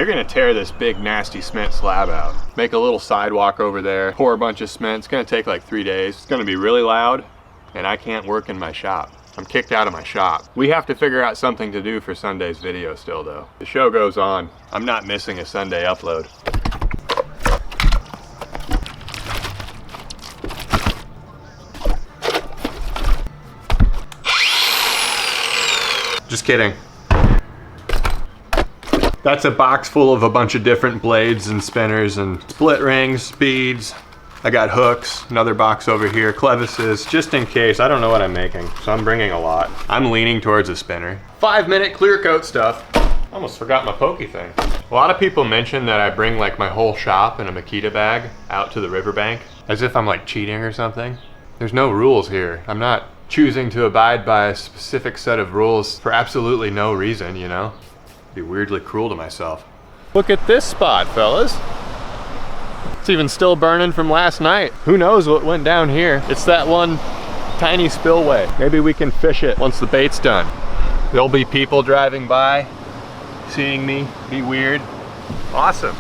They're gonna tear this big nasty cement slab out. Make a little sidewalk over there, pour a bunch of cement. It's gonna take like 3 days. It's gonna be really loud and I can't work in my shop. I'm kicked out of my shop. We have to figure out something to do for Sunday's video still though. The show goes on. I'm not missing a Sunday upload. Just kidding. That's a box full of a bunch of different blades and spinners and split rings, beads. I got hooks, another box over here, clevises, just in case. I don't know what I'm making, so I'm bringing a lot. I'm leaning towards a spinner. 5-minute clear coat stuff. Almost forgot my pokey thing. A lot of people mention that I bring like my whole shop in a Makita bag out to the riverbank, as if I'm like cheating or something. There's no rules here. I'm not choosing to abide by a specific set of rules for absolutely no reason, you know? Be weirdly cruel to myself. Look at this spot, fellas. It's even still burning from last night. Who knows what went down here? It's that one tiny spillway. Maybe we can fish it once the bait's done. There'll be people driving by, seeing me, be weird. Awesome.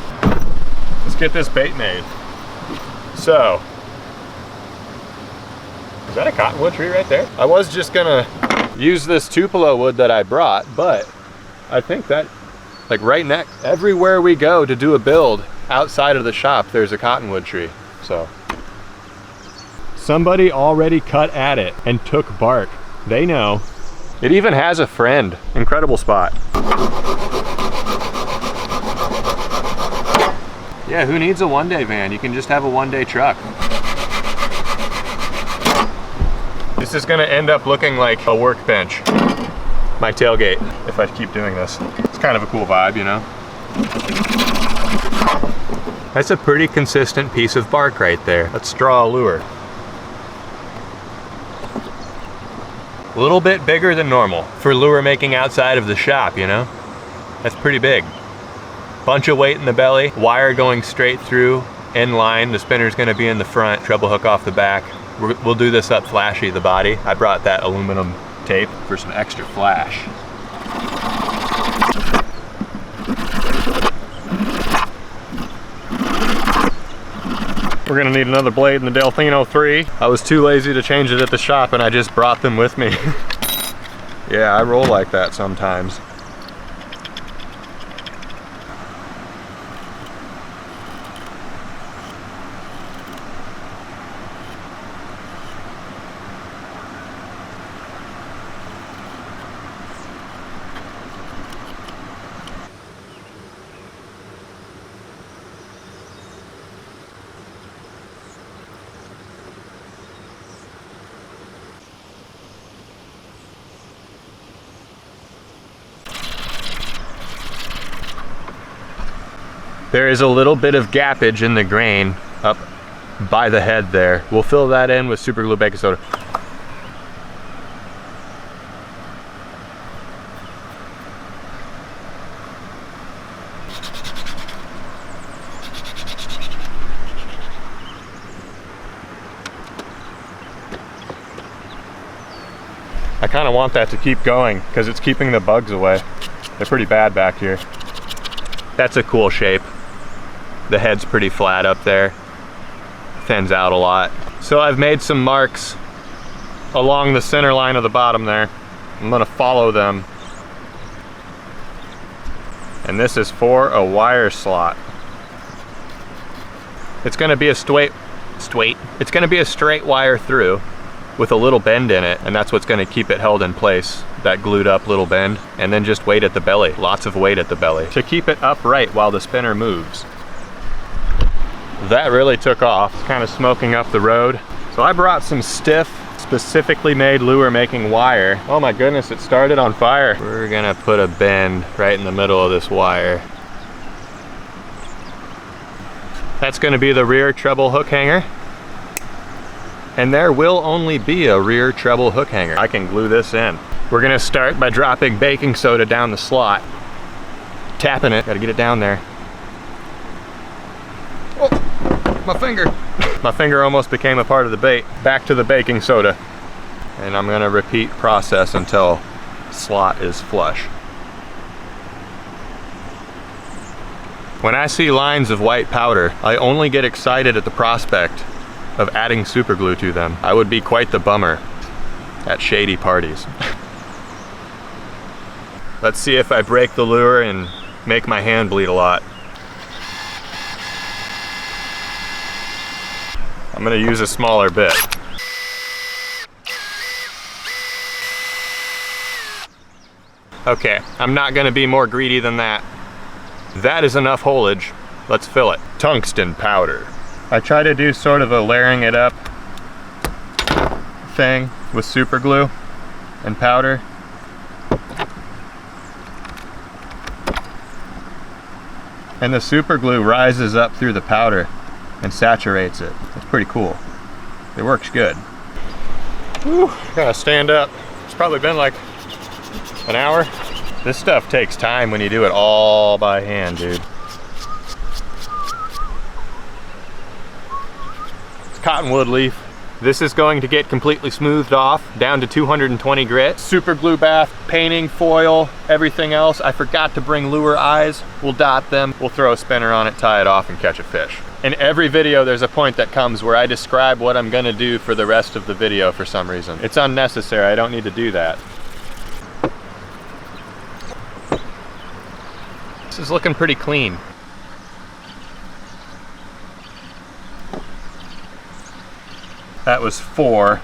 Let's get this bait made. So, is that a cottonwood tree right there? I was just gonna use this Tupelo wood that I brought, but I think that, like right next, everywhere we go to do a build outside of the shop, there's a cottonwood tree. So, somebody already cut at it and took bark. They know. It even has a friend. Incredible spot. Yeah, who needs a one-day van? You can just have a one-day truck. This is gonna end up looking like a workbench. My tailgate, if I keep doing this. It's kind of a cool vibe, you know? That's a pretty consistent piece of bark right there. Let's draw a lure. A little bit bigger than normal for lure making outside of the shop, you know? That's pretty big. Bunch of weight in the belly, wire going straight through, in line. The spinner's gonna be in the front, treble hook off the back. We'll do this up flashy, the body. I brought that aluminum tape for some extra flash. We're gonna need another blade in the Delfino 3. I was too lazy to change it at the shop and I just brought them with me. Yeah, I roll like that sometimes. There is a little bit of gappage in the grain up by the head there. We'll fill that in with super glue baking soda. I kind of want that to keep going because it's keeping the bugs away. They're pretty bad back here. That's a cool shape. The head's pretty flat up there. Thins out a lot. So I've made some marks along the center line of the bottom there. I'm gonna follow them. And this is for a wire slot. It's gonna be a it's gonna be a straight wire through with a little bend in it, and that's what's gonna keep it held in place. That glued up little bend, and then just weight at the belly. Lots of weight at the belly to keep it upright while the spinner moves. That really took off. It's kind of smoking up the road. So I brought some stiff, specifically made lure making wire. Oh my goodness, it started on fire. We're gonna put a bend right in the middle of this wire. That's gonna be the rear treble hook hanger. And there will only be a rear treble hook hanger. I can glue this in. We're gonna start by dropping baking soda down the slot. Tapping it, gotta get it down there. Oh, my finger. My finger almost became a part of the bait. Back to the baking soda. And I'm gonna repeat process until slot is flush. When I see lines of white powder, I only get excited at the prospect of adding super glue to them. I would be quite the bummer at shady parties. Let's see if I break the lure and make my hand bleed a lot. I'm gonna use a smaller bit. Okay, I'm not gonna be more greedy than that. That is enough holage. Let's fill it. Tungsten powder. I try to do sort of a layering it up thing with super glue and powder. And the super glue rises up through the powder and saturates it. It's pretty cool. It works good. Whew, gotta stand up. It's probably been like an hour. This stuff takes time when you do it all by hand, dude. It's cottonwood leaf. This is going to get completely smoothed off down to 220 grit. Super glue bath, painting, foil, everything else. I forgot to bring lure eyes. We'll dot them. We'll throw a spinner on it, tie it off, and catch a fish. In every video, there's a point that comes where I describe what I'm gonna do for the rest of the video for some reason. It's unnecessary. I don't need to do that. This is looking pretty clean. That was 4.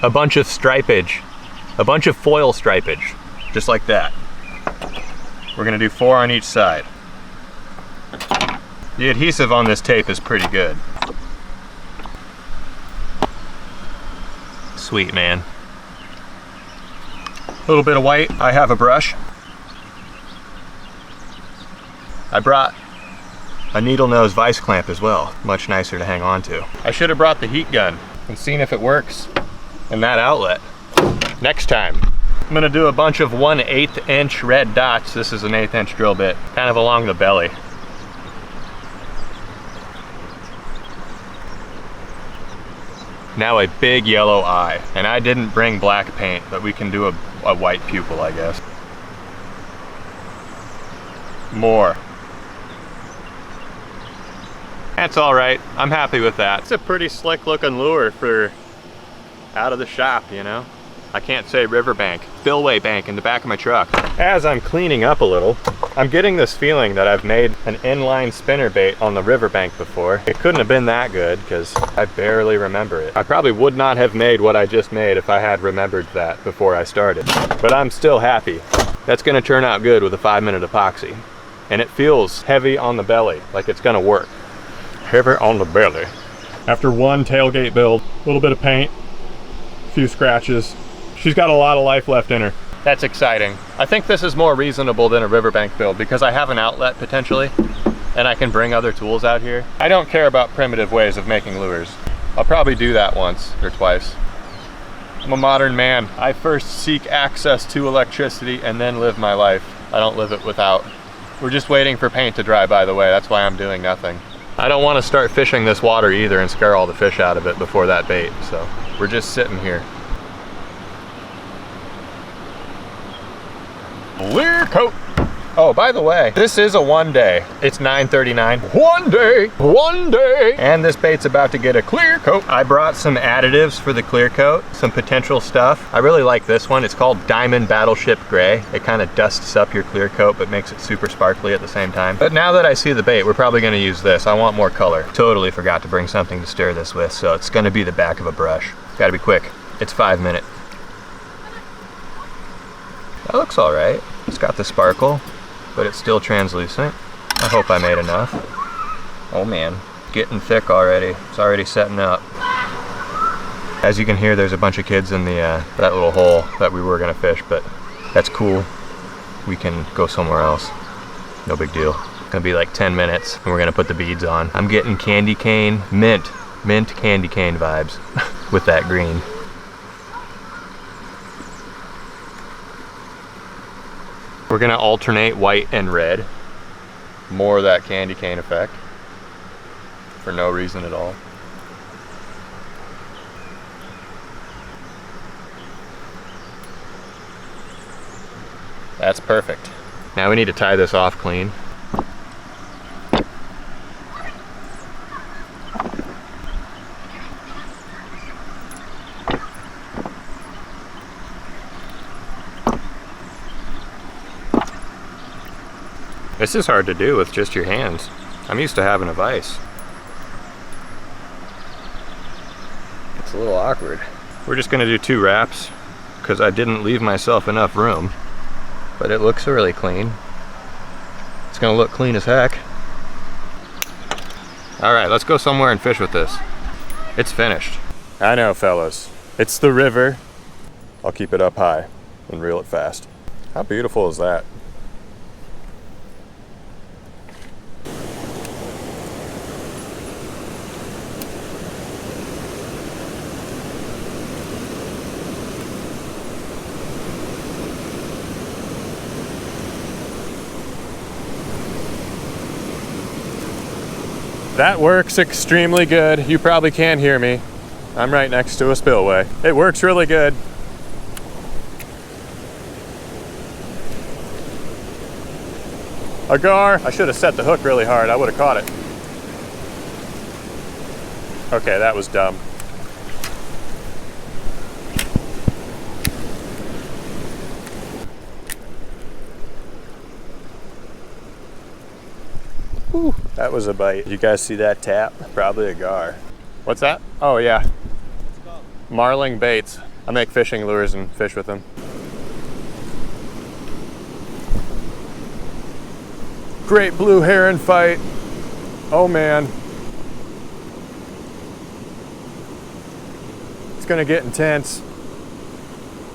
A bunch of stripage. A bunch of foil stripage. Just like that. We're gonna do 4 on each side. The adhesive on this tape is pretty good. Sweet, man. A little bit of white. I have a brush. I brought a needle nose vice clamp as well. Much nicer to hang on to. I should have brought the heat gun and seen if it works in that outlet. Next time. I'm gonna do a bunch of 1/8 inch red dots. This is an 1/8 inch drill bit, kind of along the belly. Now a big yellow eye. And I didn't bring black paint, but we can do a white pupil, I guess. More. That's all right. I'm happy with that. It's a pretty slick looking lure for out of the shop, you know? I can't say riverbank. Spillway bank in the back of my truck. As I'm cleaning up a little, I'm getting this feeling that I've made an inline spinnerbait on the riverbank before. It couldn't have been that good because I barely remember it. I probably would not have made what I just made if I had remembered that before I started. But I'm still happy. That's gonna turn out good with a 5-minute epoxy. And it feels heavy on the belly, like it's gonna work. Heavy on the belly. After one tailgate build, a little bit of paint, a few scratches. She's got a lot of life left in her. That's exciting. I think this is more reasonable than a riverbank build because I have an outlet potentially and I can bring other tools out here. I don't care about primitive ways of making lures. I'll probably do that once or twice. I'm a modern man. I first seek access to electricity and then live my life. I don't live it without. We're just waiting for paint to dry, by the way. That's why I'm doing nothing. I don't want to start fishing this water either and scare all the fish out of it before that bait, so we're just sitting here. Clear coat. Oh, by the way, this is a 1 day. It's 9:39. 1 day, 1 day. And this bait's about to get a clear coat. I brought some additives for the clear coat, some potential stuff. I really like this one. It's called Diamond Battleship Gray. It kind of dusts up your clear coat, but makes it super sparkly at the same time. But now that I see the bait, we're probably gonna use this. I want more color. Totally forgot to bring something to stir this with, so it's gonna be the back of a brush. Gotta be quick. It's 5 minutes. That looks all right. It's got the sparkle, but it's still translucent. I hope I made enough. Oh man, getting thick already. It's already setting up. As you can hear, there's a bunch of kids in the that little hole that we were gonna fish, but that's cool. We can go somewhere else. No big deal. It's gonna be like 10 minutes and we're gonna put the beads on. I'm getting candy cane, mint candy cane vibes with that green. We're gonna alternate white and red. More of that candy cane effect. For no reason at all. That's perfect. Now we need to tie this off clean. This is hard to do with just your hands. I'm used to having a vise. It's a little awkward. We're just gonna do 2 wraps because I didn't leave myself enough room, but it looks really clean. It's gonna look clean as heck. All right, let's go somewhere and fish with this. It's finished. I know, fellas. It's the river. I'll keep it up high and reel it fast. How beautiful is that? That works extremely good. You probably can't hear me. I'm right next to a spillway. It works really good. A gar. I should have set the hook really hard. I would have caught it. Okay, that was dumb. Whew, that was a bite. You guys see that tap? Probably a gar. What's that? Oh yeah. Marling baits. I make fishing lures and fish with them. Great blue heron fight. Oh man. It's gonna get intense.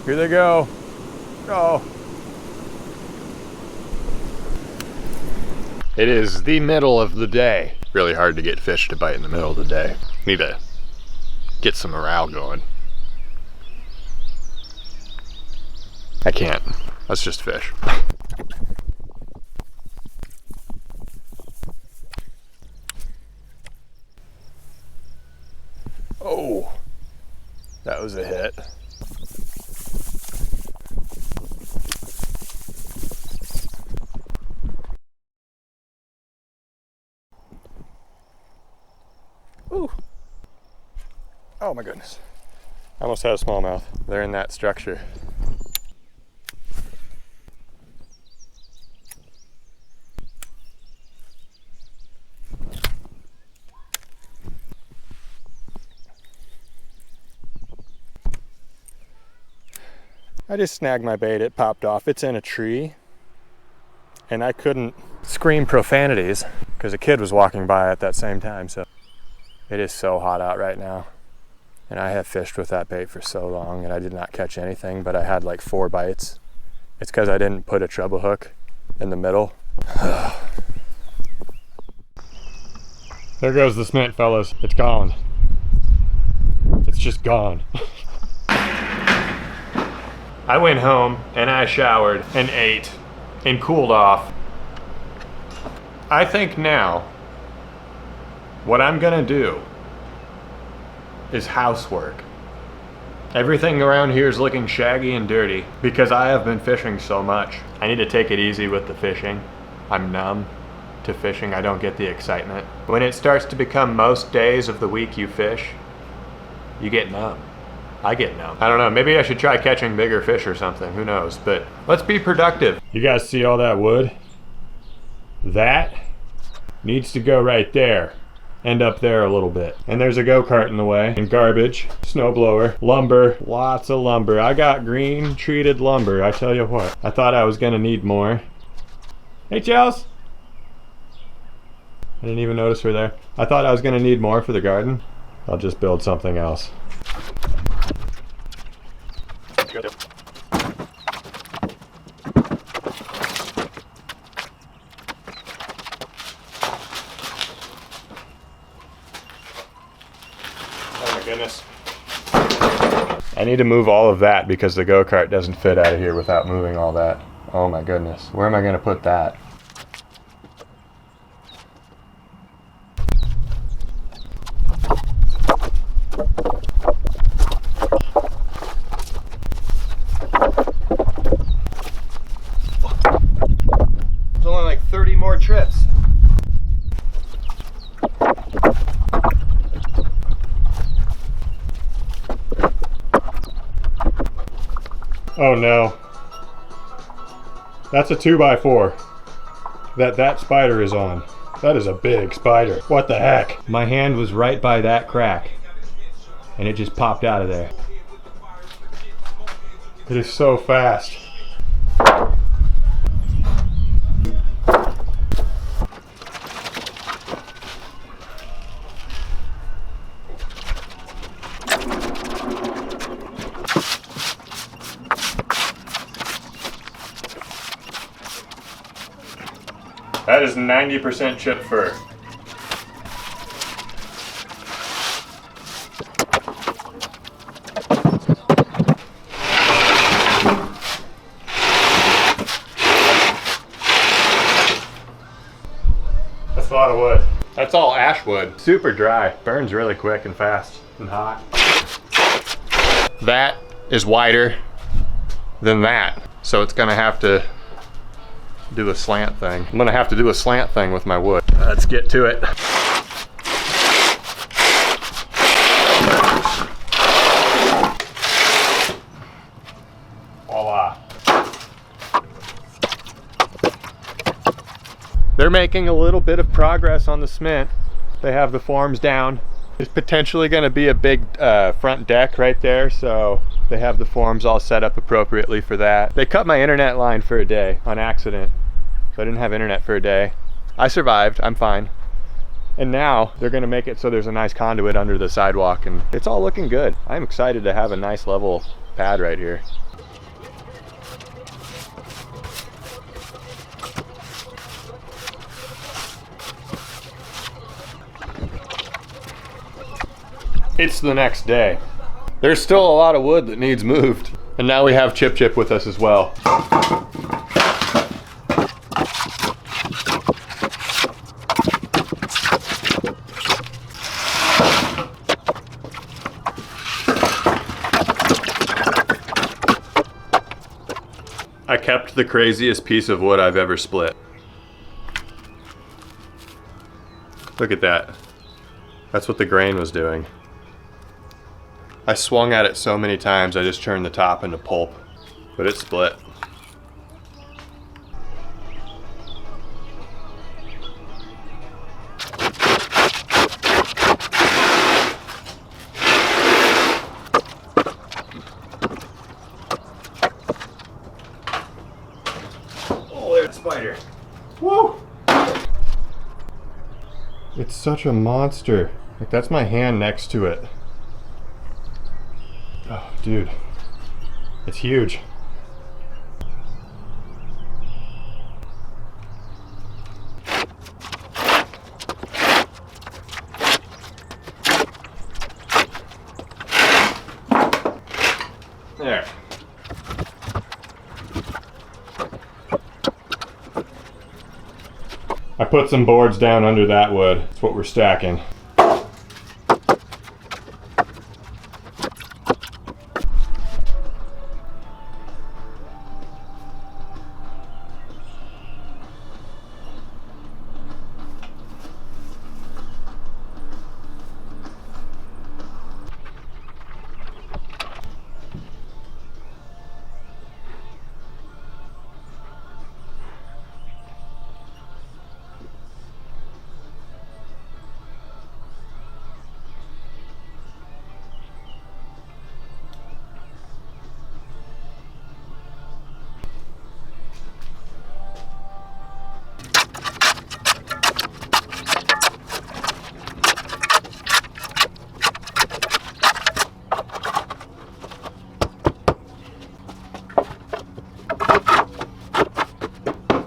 Here they go. Oh. It is the middle of the day. Really hard to get fish to bite in the middle of the day. Need to get some morale going. I can't. Let's just fish. Oh, that was a hit. Ooh. Oh my goodness. I almost had a smallmouth. They're in that structure. I just snagged my bait, it popped off. It's in a tree. And I couldn't scream profanities because a kid was walking by at that same time, so. It is so hot out right now. And I have fished with that bait for so long and I did not catch anything, but I had like 4 bites. It's because I didn't put a treble hook in the middle. There goes the smint, fellas. It's gone. It's just gone. I went home and I showered and ate and cooled off. I think now what I'm gonna do is housework. Everything around here is looking shaggy and dirty because I have been fishing so much. I need to take it easy with the fishing. I'm numb to fishing. I don't get the excitement. When it starts to become most days of the week you fish, you get numb. I get numb. I don't know, maybe I should try catching bigger fish or something, who knows, but let's be productive. You guys see all that wood? That needs to go right there. End up there a little bit. And there's a go-kart in the way, and garbage, snowblower, lumber, lots of lumber. I got green treated lumber, I tell you what. I thought I was gonna need more. Hey, Chels! I didn't even notice her there. I thought I was gonna need more for the garden. I'll just build something else. Goodness. I need to move all of that because the go-kart doesn't fit out of here without moving all that. Oh my goodness. Where am I going to put that? Oh no. That's a 2x4 that spider is on. That is a big spider. What the heck? My hand was right by that crack and it just popped out of there. It is so fast. That is 90% chip fur. That's a lot of wood. That's all ash wood. Super dry. Burns really quick and fast and hot. That is wider than that. So it's gonna have to do a slant thing. I'm gonna have to do a slant thing with my wood. Let's get to it. Voila. They're making a little bit of progress on the cement. They have the forms down. There's potentially gonna be a big front deck right there, so they have the forms all set up appropriately for that. They cut my internet line for a day on accident, so I didn't have internet for a day. I survived, I'm fine. And now they're gonna make it so there's a nice conduit under the sidewalk, and it's all looking good. I'm excited to have a nice level pad right here. It's the next day. There's still a lot of wood that needs moved. And now we have Chip with us as well. I kept the craziest piece of wood I've ever split. Look at that. That's what the grain was doing. I swung at it so many times I just turned the top into pulp, but it split. Oh, there's a spider. Woo! It's such a monster. Like, that's my hand next to it. Oh, dude, it's huge. There. I put some boards down under that wood. That's what we're stacking.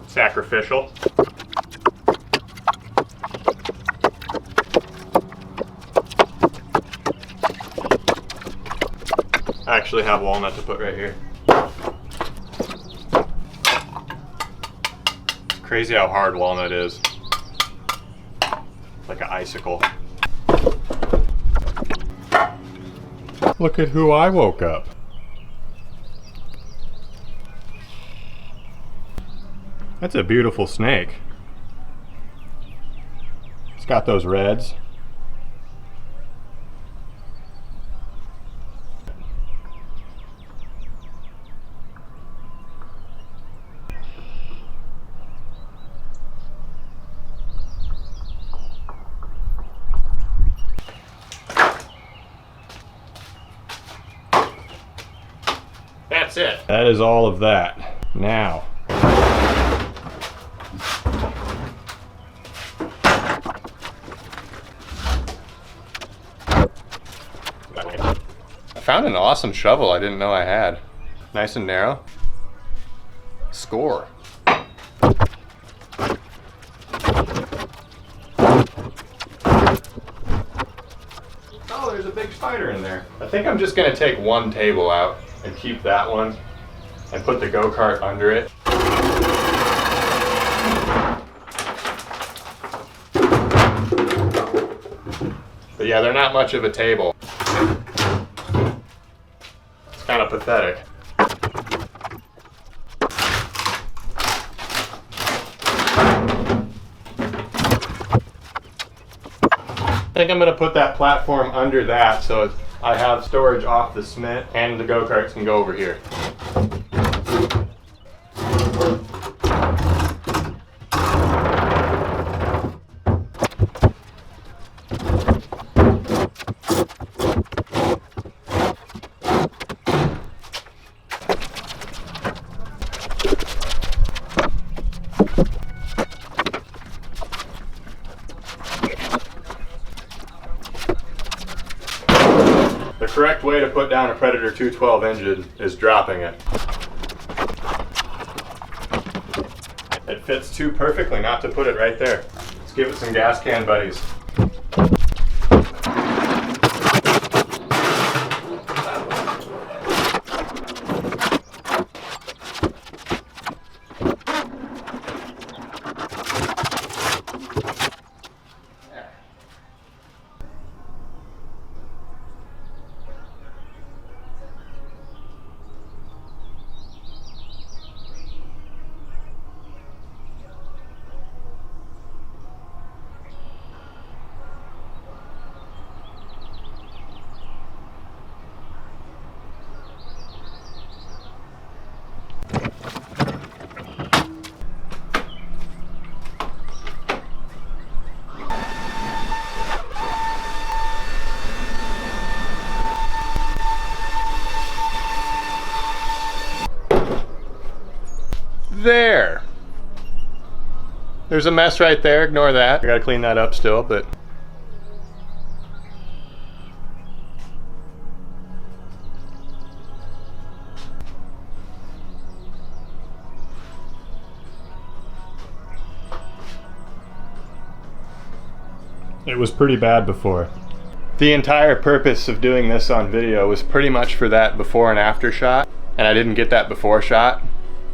Sacrificial. I actually have walnut to put right here. It's crazy how hard walnut is. Like an icicle. Look at who I woke up. That's a beautiful snake. It's got those reds. That is all of that. Now, I found an awesome shovel I didn't know I had. Nice and narrow. Score. Oh, there's a big spider in there. I think I'm just gonna take one table out and keep that one and put the go-kart under it. But yeah, they're not much of a table. It's kind of pathetic. I think I'm going to put that platform under that so I have storage off the cement and the go-karts can go over here. The correct way to put down a Predator 212 engine is dropping it. It fits too perfectly not to put it right there. Let's give it some gas can buddies. There. There's a mess right there, ignore that. I gotta clean that up still, but it was pretty bad before. The entire purpose of doing this on video was pretty much for that before and after shot, and I didn't get that before shot,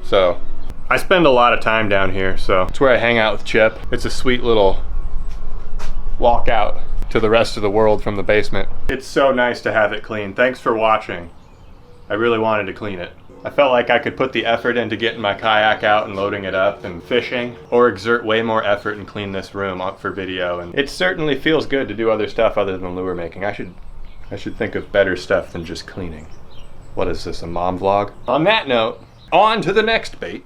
so I spend a lot of time down here, so it's where I hang out with Chip. It's a sweet little walk out to the rest of the world from the basement. It's so nice to have it clean. Thanks for watching. I really wanted to clean it. I felt like I could put the effort into getting my kayak out and loading it up and fishing, or exert way more effort and clean this room up for video. And it certainly feels good to do other stuff other than lure making. I should think of better stuff than just cleaning. What is this, a mom vlog? On that note, on to the next bait.